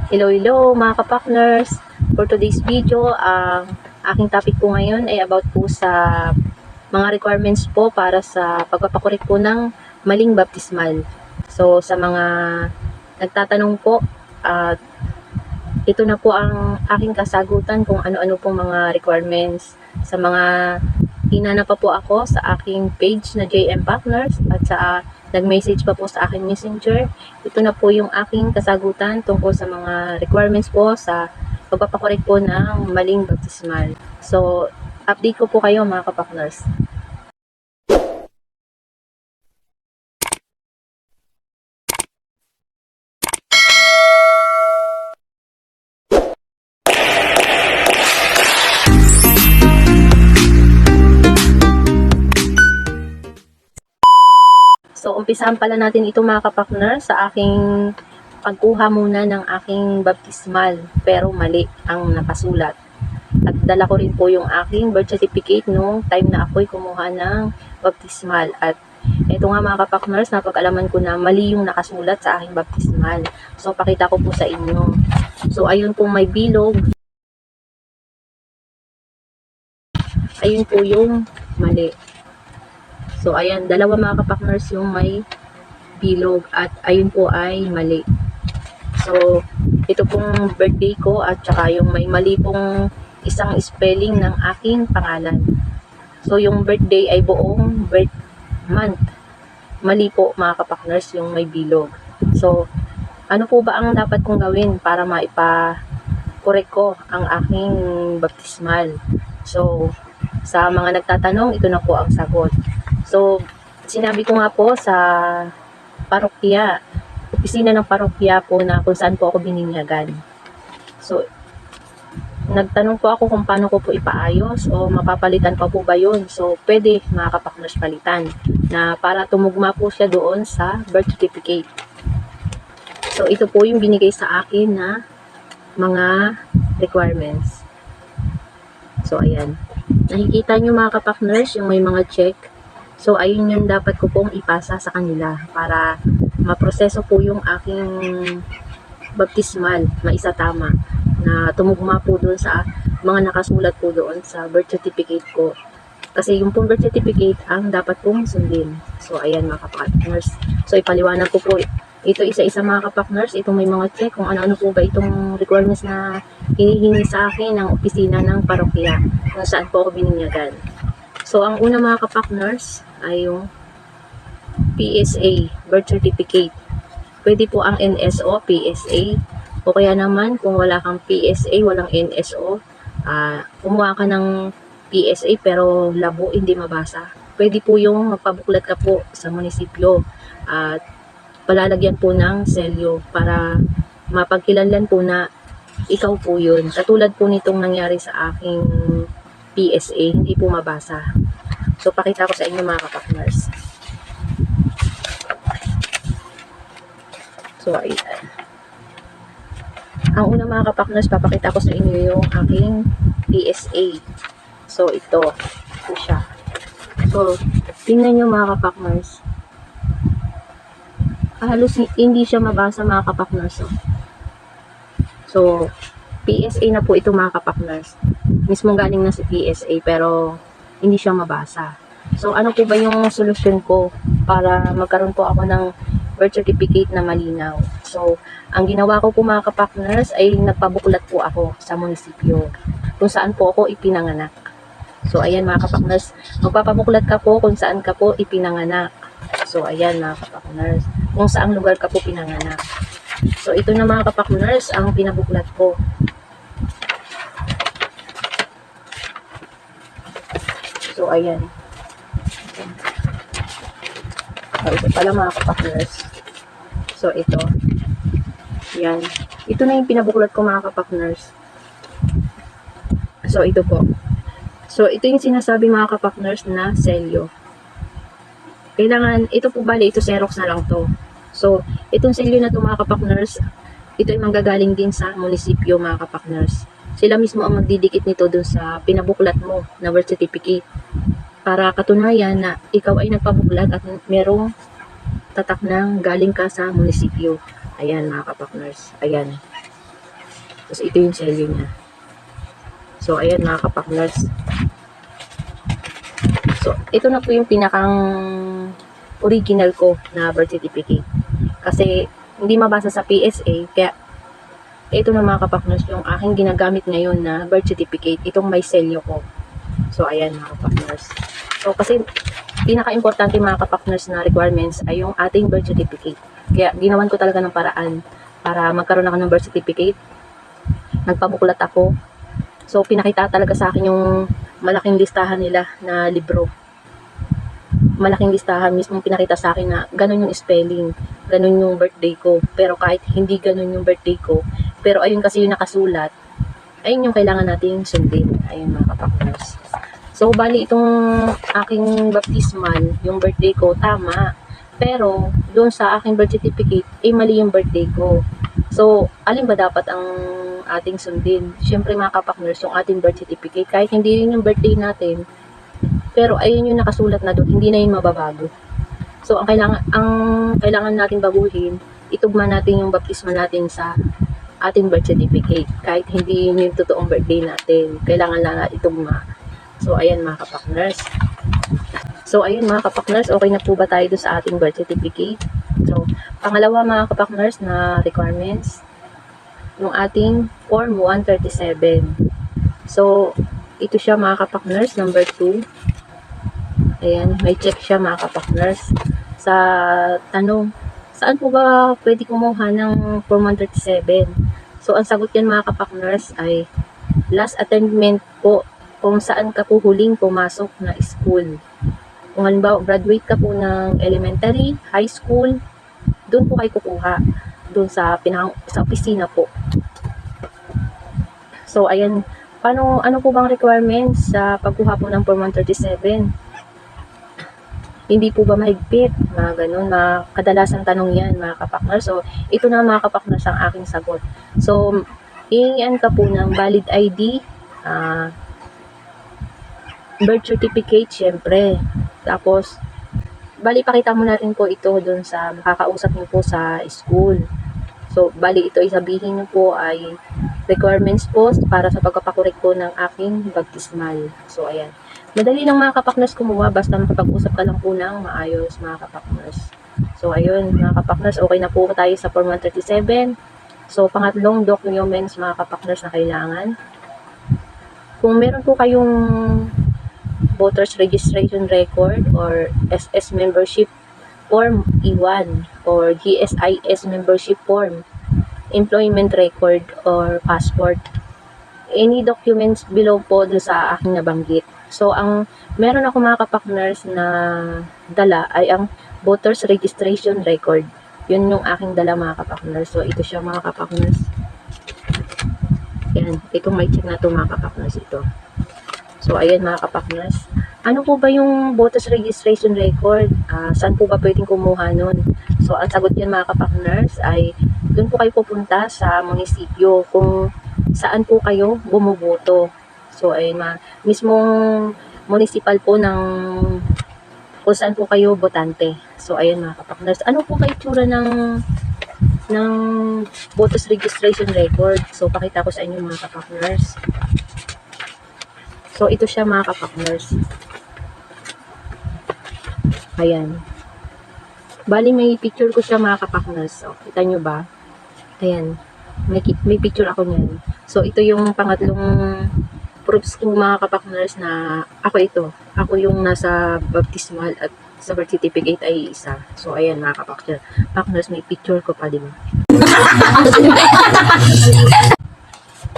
Hello mga kapakners! For today's video, ang aking topic po ngayon ay about po sa mga requirements po para sa pagpapakorek po ng maling baptismal. So sa mga nagtatanong po, ito na po ang aking kasagutan kung ano-ano pong mga requirements. Sa mga hinanap pa po ako sa aking page na JM Partners at sa nag-message pa po sa aking messenger, ito na po yung aking kasagutan tungkol sa mga requirements po sa pagpapakorek po ng maling baptismal. So, update ko po kayo mga kapakners. So, umpisahan pala natin ito mga kapakner sa aking pagkuha muna ng aking baptismal, pero mali ang nakasulat. At dala ko rin po yung aking birth certificate nung time na ako'y kumuha ng baptismal. At ito nga mga kapakners, napag-alaman ko na mali yung nakasulat sa aking baptismal. So, pakita ko po sa inyo. So, ayun po may bilog. Ayun po yung mali. So, ayan, dalawa mga kapakners yung may bilog at ayun po ay mali. So, ito pong birthday ko at saka yung may mali pong isang spelling ng aking pangalan. So, yung birthday ay buong birth month. Mali po mga kapakners yung may bilog. So, ano po ba ang dapat kong gawin para maipa-correct ko ang aking baptismal? So, sa mga nagtatanong, ito na po ang sagot. So, sinabi ko nga po sa parokya, opisina ng parokya po na kung saan po ako bininyagan. So, nagtanong po ako kung paano ko po ipaayos o mapapalitan pa po ba yun. So, pwede mga kapakners palitan na para tumugma po siya doon sa birth certificate. So, ito po yung binigay sa akin na mga requirements. So, ayan. Nakikita nyo mga kapakners yung may mga check. So, ayun yung dapat ko pong ipasa sa kanila para maproseso po yung aking baptismal, maisatama, na tumugma po doon sa mga nakasulat po doon sa birth certificate ko. Kasi yung pong birth certificate ang dapat pong sundin. So, ayan mga kapakners. So, ipaliwanag ko po ito isa-isa mga kapakners. Itong may mga check kung ano-ano po ba itong requirements na hinihingi sa akin ng opisina ng parokya kung saan po ako bininyagan. So, ang una mga kapakners ay yung PSA, birth certificate. Pwede po ang NSO, PSA, o kaya naman kung wala kang PSA, walang NSO, kumuha ka ng PSA pero labo, hindi mabasa. Pwede po yung magpabuklat ka po sa munisipyo at palalagyan po ng selyo para mapagkilanlan po na ikaw po yun. Katulad po nitong nangyari sa aking PSA, hindi po mabasa. So, pakita ko sa inyo mga kapakners. So, ayan. Ang una mga kapakners, papakita ko sa inyo yung aking PSA. So, ito. Ito siya. So, tingnan nyo mga kapakners. Halos hindi siya mabasa mga kapakners. So, PSA na po ito mga kapakners. Mismo galing na si PSA pero hindi siya mabasa. So, ano po ba yung solusyon ko para magkaroon po ako ng birth certificate na malinaw? So, ang ginawa ko po mga kapakners ay nagpabuklat po ako sa munisipyo kung saan po ako ipinanganak. So, ayan mga kapakners, magpapabuklat ka po kung saan ka po ipinanganak. So, ayan mga kapakners, kung saang lugar ka po pinanganak. So, ito na mga kapakners ang pinabuklat ko. So, ayan. So, ito pala mga kapakners. So, ito. Yan. Ito na yung pinabuklat ko mga kapakners. So, ito po. So, ito yung sinasabi mga kapakners na selyo. Kailangan, ito po bali, ito Xerox na lang to. So, itong selyo na to mga kapakners, ito ay manggagaling din sa munisipyo mga kapakners. Sila mismo ang magdidikit nito dun sa pinabuklat mo na birth certificate. Para katunayan na ikaw ay nagpabuklat at merong tatak ng galing ka sa munisipyo. Ayan mga kapakners. Ayan. Tapos ito yung selyo niya. So, ayan mga kapakners. So, ito na po yung pinakang original ko na birth certificate. Kasi, hindi mabasa sa PSA, kaya ito na mga kapakners yung aking ginagamit ngayon na birth certificate. Itong may selyo ko. So, ayan mga kapakners. So, kasi, pinaka-importante mga kapakners na requirements ay yung ating birth certificate. Kaya, ginawan ko talaga ng paraan para magkaroon ako ng birth certificate. Nagpabuklat ako. So, pinakita talaga sa akin yung malaking listahan nila na libro. Malaking listahan mismo pinakita sa akin na ganun yung spelling, ganun yung birthday ko. Pero kahit hindi ganun yung birthday ko, pero ayun kasi yung nakasulat, ayun yung kailangan nating sundin. Ayun mga kapakners. So, bali itong aking baptismal, yung birthday ko, tama. Pero, doon sa aking birth certificate, mali yung birthday ko. So, alin ba dapat ang ating sundin? Siyempre mga kapakners, yung ating birth certificate, kahit hindi yun yung birthday natin, pero ayun yung nakasulat na doon, hindi na yun mababago. So, ang kailangan natin baguhin, itugma natin yung baptismal natin sa ating birth certificate. Kahit hindi yun yung totoong birthday natin, kailangan lang natin itugma. So, ayan mga kapakners. So, ayun mga kapakners, okay na po ba tayo doon sa ating birth certificate? So, pangalawa mga kapakners na requirements, yung ating Form 137. So, ito siya mga kapakners, number 2. Ayan, may check siya mga kapakners. Sa tanong, saan po ba pwede kumuha ng Form 137? So, ang sagot yan mga kapakners ay last attainment po kung saan ka po huling pumasok na school. Kung halimbawa, graduate ka po ng elementary, high school, doon po kayo kukuha. Doon sa opisina po. So, ayan. Ano po bang requirements sa pagkuha po ng Form 137? Hindi po ba mahigpit? Mga ganun, mga kadalasang tanong yan, mga kapakners. So, ito na mga kapakners ang aking sagot. So, hihingian ka po ng valid ID, birth certificate, syempre. Tapos, bali, pakita mo na rin po ito dun sa makakausap niyo po sa school. So, bali, ito isabihin niyo po ay requirements po para sa pagpapakorek po ng aking baptismal. So, ayan. Madali lang mga kapakners kumuha, basta makapag-usap ka lang po ng maayos mga kapakners. So, ayun, mga kapakners, okay na po tayo sa Form 137. So, pangatlong documents mga kapakners na kailangan. Kung meron po kayong Voters Registration Record or SS Membership Form E1 or GSIS Membership Form, Employment Record or Passport, any documents below po doon sa aking nabanggit. So, ang meron ako mga kapakners na dala ay ang Voters Registration Record. Yun yung aking dala mga kapakners. So, ito siya mga kapakners. Yan, itong may check na ito mga kapakners ito. So, ayan mga kapakners. Ano po ba yung Voters Registration Record? Saan po ba pwedeng kumuha nun? So, ang sagot yan mga kapakners ay doon po kayo pupunta sa munisipyo kung saan po kayo bumuboto. So, ayun mismong municipal po ng kung saan po kayo botante. So, ayun mga kapakners. Ano po kayo tsura ng Voters Registration Record? So, pakita ko sa inyo mga kapakners. So, ito siya mga kapakners. Ayan. Bali, may picture ko siya mga kapakners. So, kita nyo ba? Ayan. May picture ako niyan. So, ito yung pangatlong proofs ko mga kapakners na ako ito. Ako yung nasa baptismal at sa birth certificate ay isa. So, ayan mga kapakners, may picture ko pa, di ba?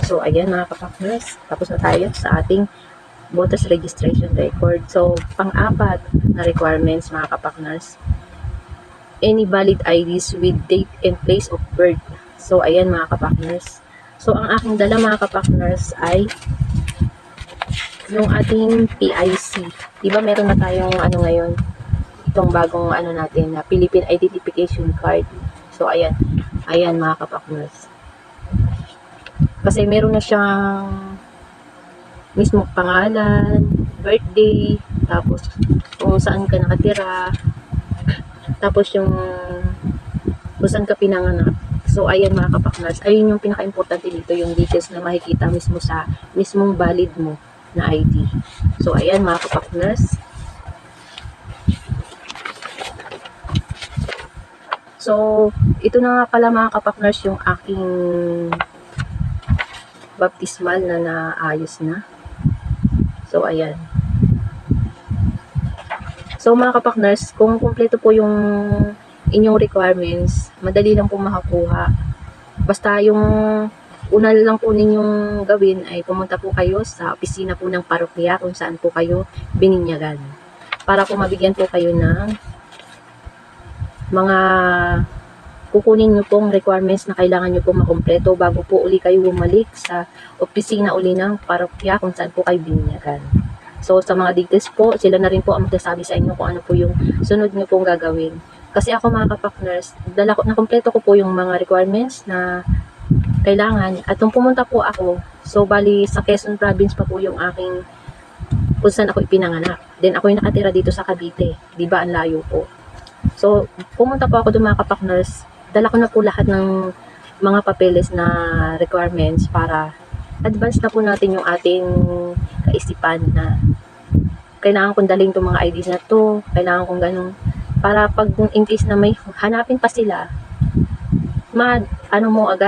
So, ayan mga kapakners. Tapos na tayo sa ating Voters Registration Record. So, pang-apat na requirements mga kapakners, any valid IDs with date and place of birth. So, ayan mga kapakners. So, ang aking dala mga kapakners ay yung ating PIC. Diba meron na tayong ngayon, itong bagong natin na Philippine Identification Card. So, ayan. Ayan mga kapakners. Kasi meron na siyang mismo pangalan, birthday, tapos kung saan ka nakatira, tapos yung kung saan ka pinanganak. So, ayan mga kapakners, ayun yung pinaka-importante dito, yung details na makikita mismo sa mismong valid mo na ID. So, ayan mga kapakners. So, ito na nga pala mga kapakners yung aking baptismal na naayos na. So, ayan. So, mga kapakners, kung kumpleto po yung inyong requirements, madali lang po makakuha. Basta yung una lang po ninyong gawin ay pumunta po kayo sa opisina po ng parokya kung saan po kayo bininyagan. Para po mabigyan po kayo ng mga kukunin nyo pong requirements na kailangan nyo pong makumpleto bago po uli kayo bumalik sa opisina uli ng parokya kung saan po kayo bininyagan. So, sa mga details po, sila na rin po ang magsasabi sa inyo kung ano po yung sunod nyo pong gagawin. Kasi ako mga kapakners, nakumpleto ko po yung mga requirements na kailangan. At nung pumunta po ako, so bali sa Quezon Province pa po yung aking kung saan ako ipinanganak. Then ako yung nakatira dito sa Cavite. Diba, ang layo po. So, pumunta po ako doon mga kapakners, dala ko na po lahat ng mga papeles na requirements para advance na po natin yung ating kaisipan na kailangan kong dalhin itong mga IDs na to, kailangan kong ganun. Para pag in case na may hanapin pa sila,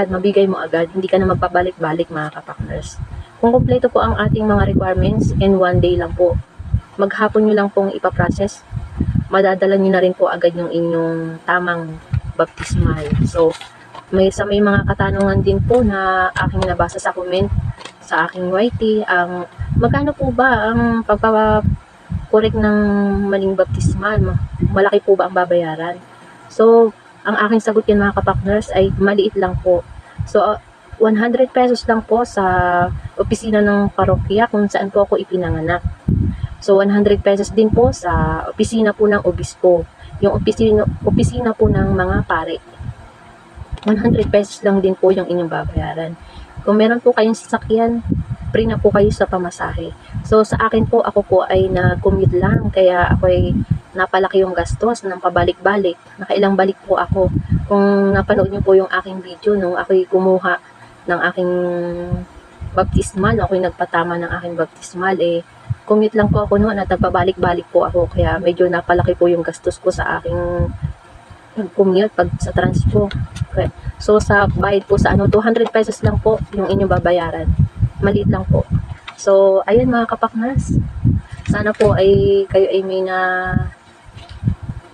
mabigay mo agad, hindi ka na magpabalik-balik mga kapakners. Kung kumpleto po ang ating mga requirements and one day lang po, maghapon nyo lang pong ipaprocess, madadala nyo na rin po agad yung inyong tamang baptismal. So, may mga katanungan din po na aking nabasa sa comment sa aking YT, ang magkano po ba ang pagpapakorek ng maling baptismal? Malaki po ba ang babayaran? So, ang aking sagot yan mga kapakners ay maliit lang po. So, 100 pesos lang po sa opisina ng parokya kung saan po ako ipinanganak. So, 100 pesos din po sa opisina po ng obispo. Yung opisina po ng mga pare. 100 pesos lang din po yung inyong babayaran. Kung meron po kayong sasakyan, free na po kayo sa pamasahe. So, sa akin po, ako po ay na-commute lang. Kaya ako ay napalaki yung gastos ng pabalik-balik. Nakailang balik po ako. Kung napanood nyo po yung aking video, nung ako'y kumuha ng aking baptismal, ako'y nagpatama ng aking baptismal, commute lang po ako noon at nagpabalik-balik po ako. Kaya medyo napalaki po yung gastos ko sa aking pag-commute, sa transpo. Okay. So, sa bayad po sa 200 pesos lang po yung inyong babayaran. Maliit lang po. So, ayun mga kapakners. Sana po ay kayo ay may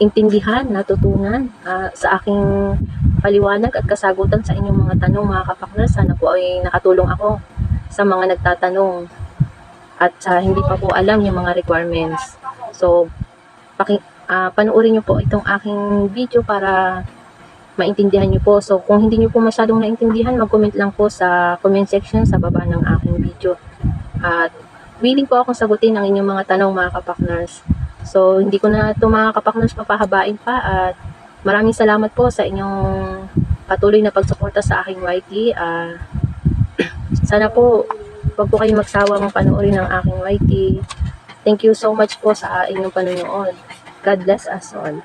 intindihan, natutunan sa aking paliwanag at kasagutan sa inyong mga tanong mga kapakners. Sana po ay nakatulong ako sa mga nagtatanong at sa hindi pa po alam yung mga requirements. So, panoorin nyo po itong aking video para maintindihan nyo po. So, kung hindi nyo po masyadong naintindihan, mag-comment lang po sa comment section sa baba ng aking video. At willing po akong sagutin ang inyong mga tanong mga kapakners. So, hindi ko na ito mga kapakners papahabain pa at maraming salamat po sa inyong patuloy na pagsuporta sa aking YT. Sana po, huwag po kayong magsawang panoorin ang aking YT. Thank you so much po sa inyong panonood. God bless us all.